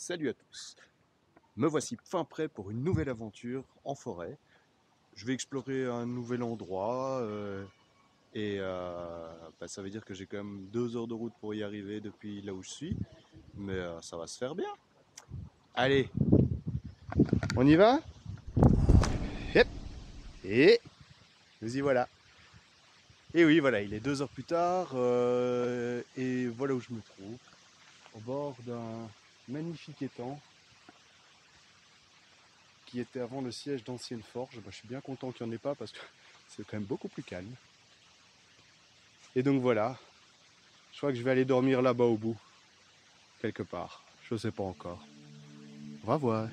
Salut à tous. Me voici fin prêt pour une nouvelle aventure en forêt. Je vais explorer un nouvel endroit ça veut dire que j'ai quand même 2 heures de route pour y arriver depuis là où je suis. Mais ça va se faire bien. Allez, on y va? Yep. Et nous y voilà. Et oui, voilà, il est 2 heures plus tard et voilà où je me trouve. Au bord d'un magnifique étang qui était avant le siège d'anciennes forges. Je suis bien content qu'il n'y en ait pas parce que c'est quand même beaucoup plus calme. Et donc voilà, je crois que je vais aller dormir là-bas au bout, quelque part. Je ne sais pas encore. On va voir.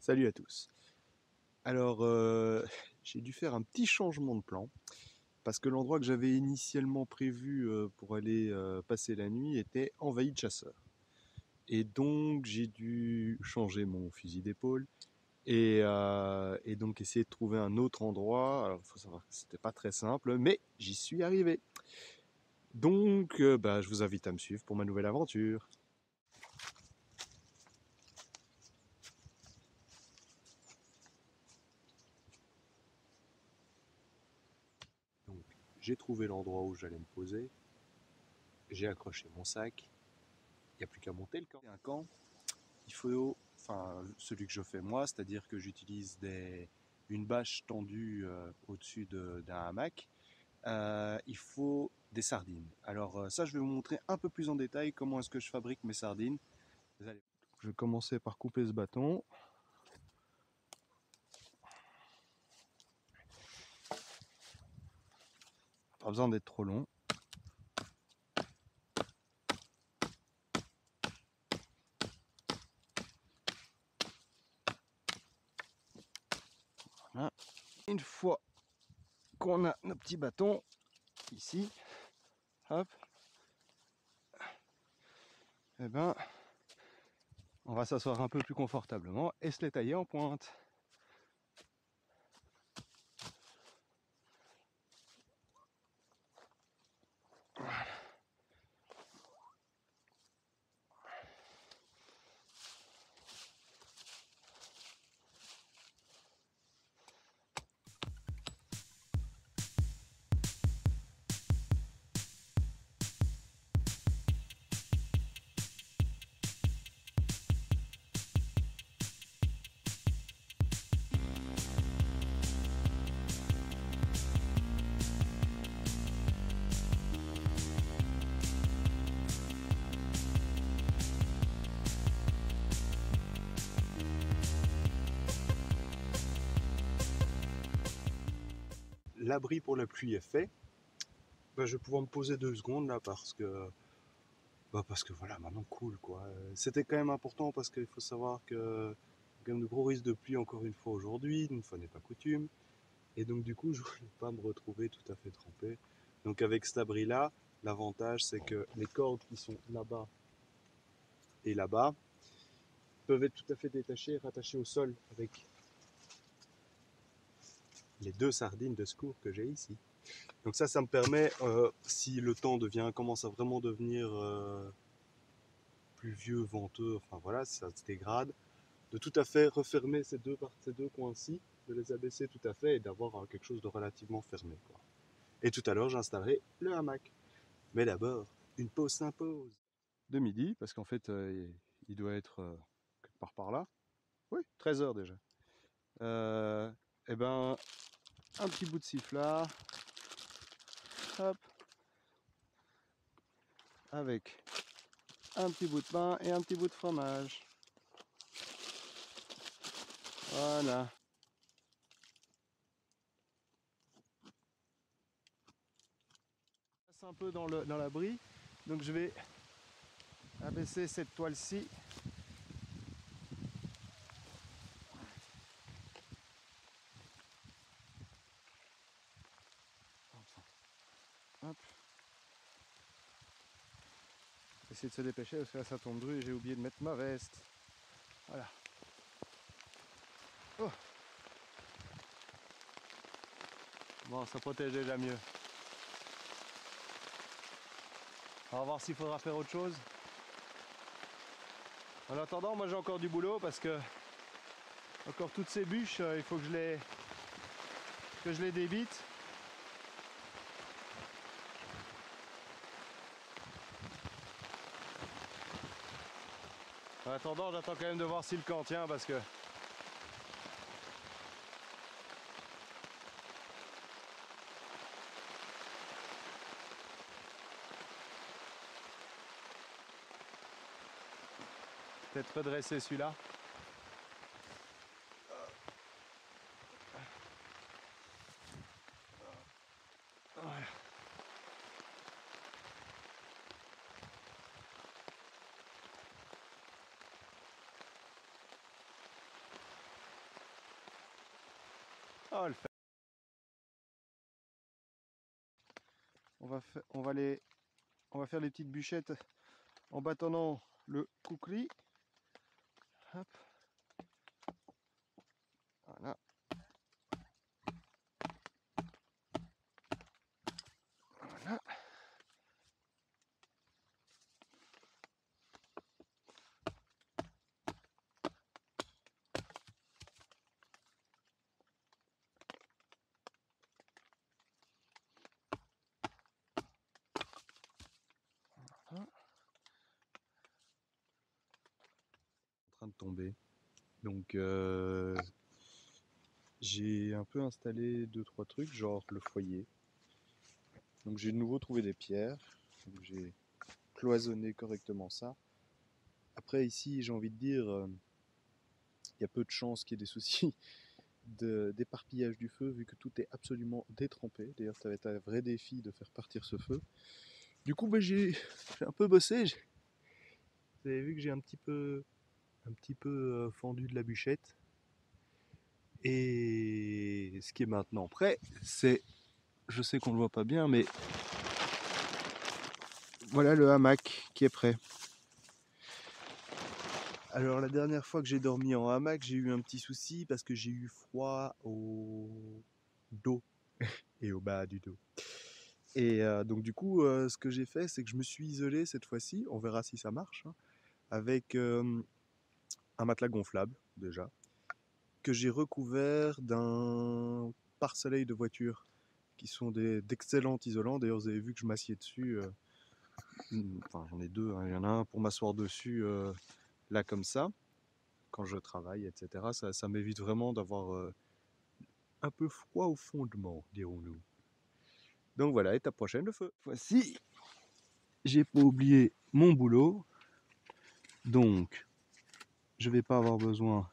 Salut à tous. Alors, j'ai dû faire un petit changement de plan parce que l'endroit que j'avais initialement prévu pour aller passer la nuit était envahi de chasseurs. Et donc, j'ai dû changer mon fusil d'épaule et donc essayer de trouver un autre endroit. Alors, il faut savoir que c'était pas très simple, mais j'y suis arrivé. Donc, je vous invite à me suivre pour ma nouvelle aventure. Donc, j'ai trouvé l'endroit où j'allais me poser. J'ai accroché mon sac. Il n'y a plus qu'à monter le camp. Un camp, il faut, celui que je fais moi, c'est-à-dire que j'utilise une bâche tendue au-dessus d'un hamac. Il faut des sardines. Alors ça, je vais vous montrer un peu plus en détail comment est-ce que je fabrique mes sardines. Je vais commencer par couper ce bâton. Pas besoin d'être trop long. Voilà. Une fois qu'on a nos petits bâtons ici, hop, et ben, on va s'asseoir un peu plus confortablement et se les tailler en pointe. L'abri pour la pluie est fait. Je vais pouvoir me poser 2 secondes là parce que voilà, maintenant cool quoi. C'était quand même important parce qu'il faut savoir que y a quand même de gros risques de pluie encore une fois aujourd'hui, une fois n'est pas coutume. Et donc du coup, je voulais pas me retrouver tout à fait trempé. Donc avec cet abri là, l'avantage c'est que les cordes qui sont là-bas et là-bas peuvent être tout à fait détachées et rattachées au sol avec les 2 sardines de secours que j'ai ici. Donc ça me permet, si le temps commence à vraiment devenir pluvieux, venteux, enfin voilà, ça se dégrade, de tout à fait refermer ces deux coins-ci, de les abaisser tout à fait et d'avoir quelque chose de relativement fermé, quoi. Et tout à l'heure, j'installerai le hamac. Mais d'abord, une pause s'impose. De midi, parce qu'en fait, il doit être quelque part par là. Oui, 13 h déjà. Et ben, un petit bout de sifflard. Hop. Avec un petit bout de pain et un petit bout de fromage. Voilà. Un peu dans l'abri, donc je vais abaisser cette toile-ci. Hop. Essayer de se dépêcher parce que là ça tombe dru et j'ai oublié de mettre ma veste. Voilà. Oh. Bon, ça protège déjà mieux. On va voir s'il faudra faire autre chose. En attendant, moi j'ai encore du boulot parce que encore toutes ces bûches, il faut que je les débite. En attendant, j'attends quand même de voir si le camp tient parce que peut-être redresser celui-là. Oh, le fait. On va faire les petites bûchettes en bâtonnant le kukri. Hop. Voilà. Voilà. Voilà. En train de tomber. Donc j'ai un peu installé 2-3 trucs, genre le foyer. Donc j'ai de nouveau trouvé des pierres. J'ai cloisonné correctement ça. Après ici, j'ai envie de dire, il y a peu de chances qu'il y ait des soucis d'éparpillage du feu vu que tout est absolument détrempé. D'ailleurs, ça va être un vrai défi de faire partir ce feu. Du coup, j'ai un peu bossé. Vous avez vu que j'ai un petit peu fendu de la bûchette. Et ce qui est maintenant prêt, c'est, je sais qu'on le voit pas bien, mais voilà le hamac qui est prêt. Alors la dernière fois que j'ai dormi en hamac, j'ai eu un petit souci parce que j'ai eu froid au dos et au bas du dos. Et donc du coup, ce que j'ai fait, c'est que je me suis isolé cette fois-ci, on verra si ça marche, hein, avec un matelas gonflable déjà, que j'ai recouvert d'un pare-soleil de voiture, qui sont d'excellents isolants. D'ailleurs, vous avez vu que je m'assieds dessus. Enfin, j'en ai deux, hein. Il y en a un pour m'asseoir dessus, là comme ça, quand je travaille, etc. Ça m'évite vraiment d'avoir un peu froid au fondement, dirons-nous. Donc voilà, étape prochaine, le feu. Voici, j'ai pas oublié mon boulot, donc je vais pas avoir besoin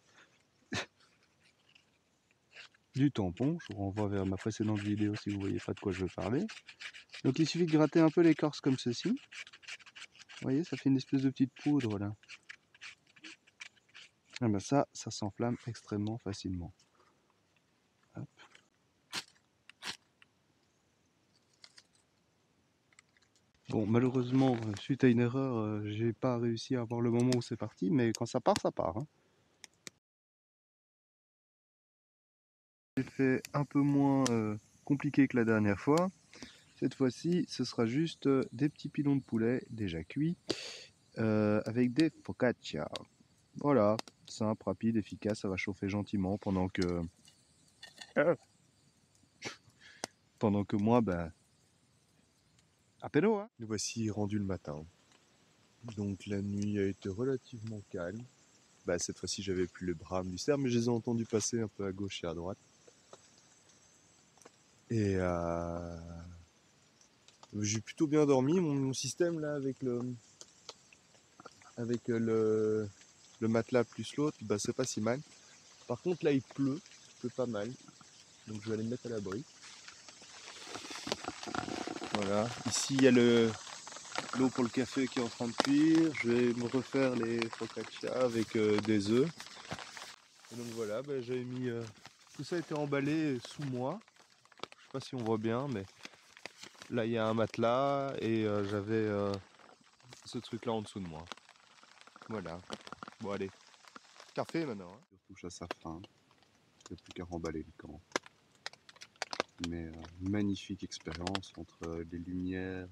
du tampon. Je vous renvoie vers ma précédente vidéo si vous voyez pas de quoi je veux parler. Donc il suffit de gratter un peu l'écorce comme ceci. Vous voyez, ça fait une espèce de petite poudre là. Et ben ça s'enflamme extrêmement facilement. Hop. Bon, malheureusement, suite à une erreur, j'ai pas réussi à avoir le moment où c'est parti, mais quand ça part, ça part, hein. J'ai fait un peu moins compliqué que la dernière fois. Cette fois-ci, ce sera juste des petits pilons de poulet déjà cuits avec des focaccia. Voilà, simple, rapide, efficace, ça va chauffer gentiment pendant que moi, À peine, hein. Nous voici rendus le matin. Donc la nuit a été relativement calme. Bah, cette fois-ci, j'avais plus le brame du cerf, mais je les ai entendus passer un peu à gauche et à droite. Et j'ai plutôt bien dormi. Mon système là avec le matelas plus l'autre, bah, c'est pas si mal. Par contre, là, il pleut pas mal. Donc je vais aller me mettre à l'abri. Voilà. Ici, il y a l'eau pour le café qui est en train de cuire. Je vais me refaire les focaccia avec des œufs. Et donc voilà, bah, j'avais mis... tout ça a été emballé sous moi. Je sais pas si on voit bien, mais là, il y a un matelas et j'avais ce truc-là en dessous de moi. Voilà. Bon, allez. Café maintenant. Hein. Touche à sa fin. Il n'y a plus qu'à remballer le camp. Mais magnifique expérience entre les lumières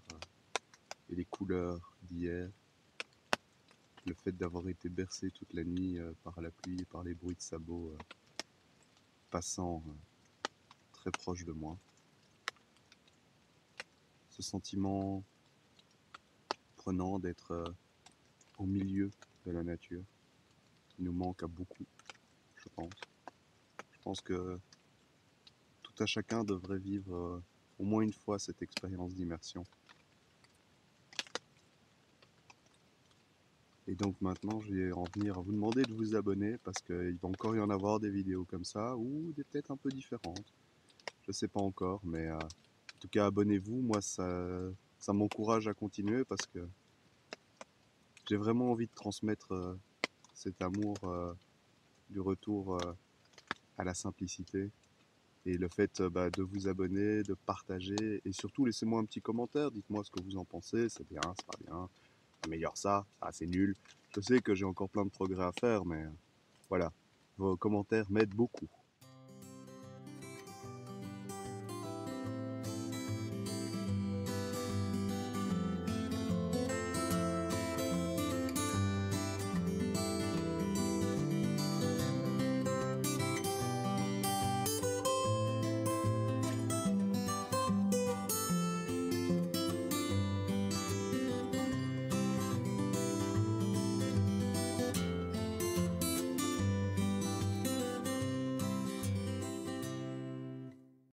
et les couleurs d'hier. Le fait d'avoir été bercé toute la nuit par la pluie et par les bruits de sabots passant très proche de moi. Ce sentiment prenant d'être au milieu de la nature qui nous manque à beaucoup, je pense. Je pense que tout un chacun devrait vivre au moins une fois cette expérience d'immersion. Et donc maintenant, je vais en venir à vous demander de vous abonner parce qu'il va encore y en avoir des vidéos comme ça ou des peut-être un peu différentes. Je sais pas encore, mais en tout cas, abonnez-vous. Moi, ça m'encourage à continuer parce que j'ai vraiment envie de transmettre cet amour du retour à la simplicité. Et le fait de vous abonner, de partager et surtout laissez-moi un petit commentaire. Dites-moi ce que vous en pensez. C'est bien, c'est pas bien. Améliore ça, c'est nul. Je sais que j'ai encore plein de progrès à faire, mais voilà. Vos commentaires m'aident beaucoup.